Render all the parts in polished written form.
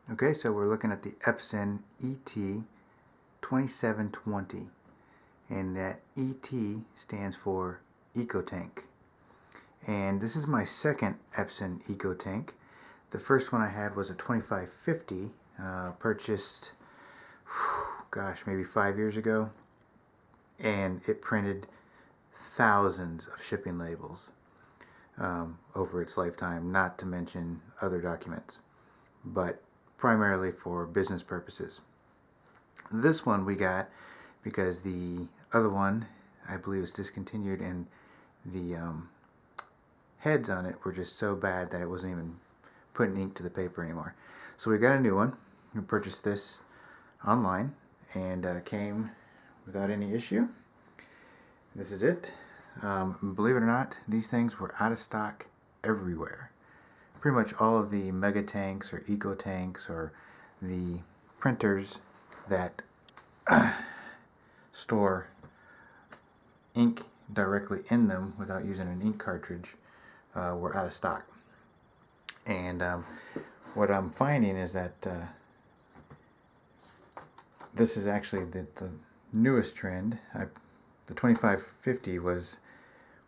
Okay, so we're looking at the Epson ET-2720, and that ET stands for EcoTank. And this is my second Epson EcoTank. The first one I had was a 2550, purchased, gosh, maybe 5 years ago, and it printed thousands of shipping labels over its lifetime, not to mention other documents, but primarily for business purposes. This one we got because the other one, I believe, is discontinued, and the heads on it were just so bad that it wasn't even putting ink to the paper anymore. So we got a new one. We purchased this online and came without any issue. This is it. Believe it or not, these things were out of stock everywhere. Pretty much all of the mega tanks or eco tanks or the printers that store ink directly in them without using an ink cartridge were out of stock. And what I'm finding is that this is actually the newest trend. The 2550 was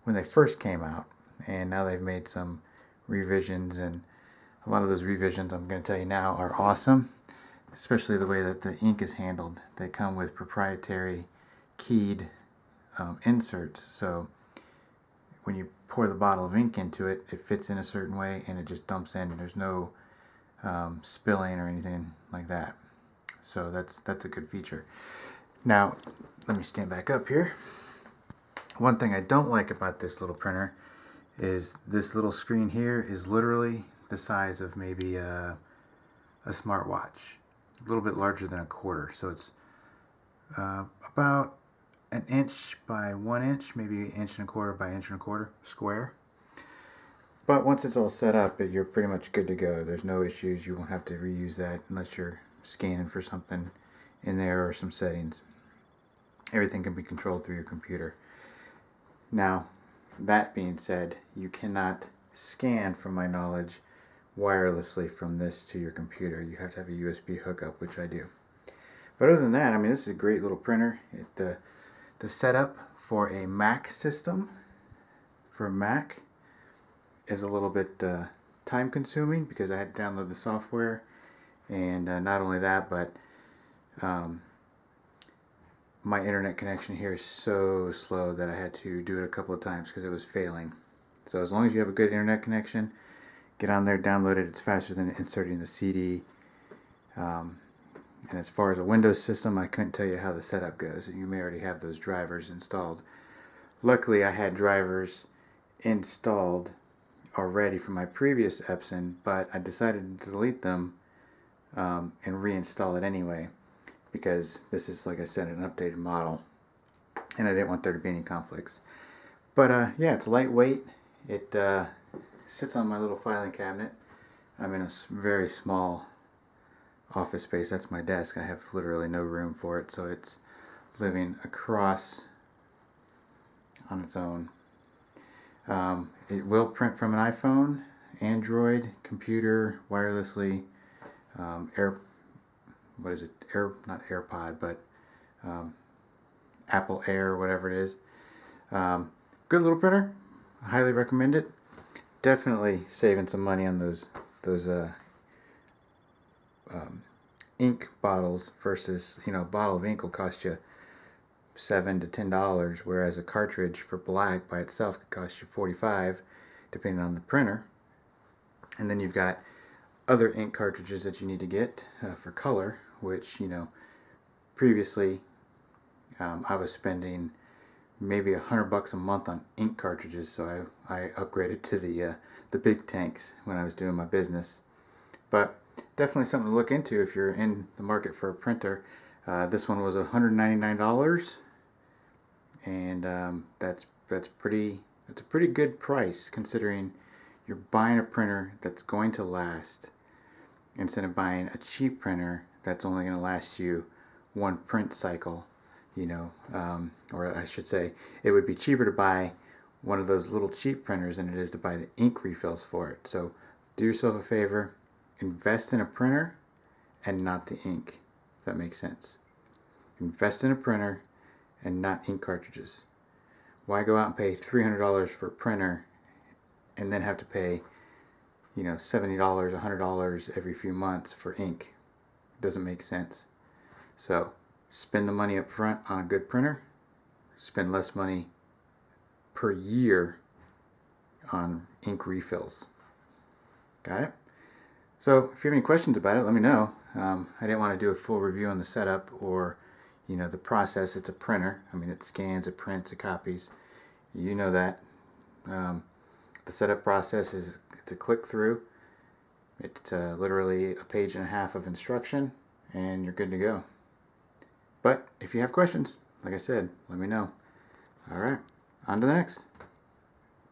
when they first came out, and now they've made some revisions, and a lot of those revisions I'm going to tell you now are awesome, especially the way that the ink is handled. They come with proprietary keyed inserts, so when you pour the bottle of ink into it, it fits in a certain way and it just dumps in. There's no spilling or anything like that, so that's a good feature. Now let me stand back up here. One thing I don't like about this little printer is this little screen here is literally the size of maybe a smartwatch, a little bit larger than a quarter, so it's about an inch by 1 inch, maybe an inch and a quarter by inch and a quarter square. But once it's all set up, you're pretty much good to go. There's no issues. You won't have to reuse that unless you're scanning for something in there or some settings. Everything can be controlled through your computer. Now, that being said, you cannot scan, from my knowledge, wirelessly from this to your computer. You have to have a USB hookup, which I do. But other than that, I mean, this is a great little printer. The setup for a Mac system, for a Mac, is a little bit time consuming because I had to download the software, and not only that, but my internet connection here is so slow that I had to do it a couple of times because it was failing. So as long as you have a good internet connection, get on there, download it. It's faster than inserting the CD. And as far as a Windows system, I couldn't tell you how the setup goes. You may already have those drivers installed. Luckily, I had drivers installed already from my previous Epson, but I decided to delete them and reinstall it anyway, because this is, like I said, an updated model, and I didn't want there to be any conflicts. But yeah, it's lightweight. It sits on my little filing cabinet. I'm in a very small office space. That's my desk. I have literally no room for it, so it's living across on its own. It will print from an iPhone, Android, computer, wirelessly, not AirPod, but Apple Air, whatever it is. Good little printer. I highly recommend it. Definitely saving some money on those ink bottles versus, a bottle of ink will cost you $7 to $10, whereas a cartridge for black by itself could cost you $45, depending on the printer. And then you've got other ink cartridges that you need to get for color, which, previously I was spending maybe $100 a month on ink cartridges, so I upgraded to the big tanks when I was doing my business. But definitely something to look into if you're in the market for a printer. This one was $199, and that's a pretty good price considering you're buying a printer that's going to last, instead of buying a cheap printer that's only going to last you one print cycle. Or I should say, it would be cheaper to buy one of those little cheap printers than it is to buy the ink refills for it. So do yourself a favor, invest in a printer and not the ink, if that makes sense. Invest in a printer and not ink cartridges. Why go out and pay $300 for a printer and then have to pay, $70, $100 every few months for ink? It doesn't make sense. So spend the money up front on a good printer, spend less money per year on ink refills. Got it? So if you have any questions about it, let me know. I didn't want to do a full review on the setup or the process. It's a printer. I mean, it scans, it prints, it copies. You know that. The setup process it's a click through. It's literally a page and a half of instruction, and you're good to go. But if you have questions, like I said, let me know. All right, on to the next.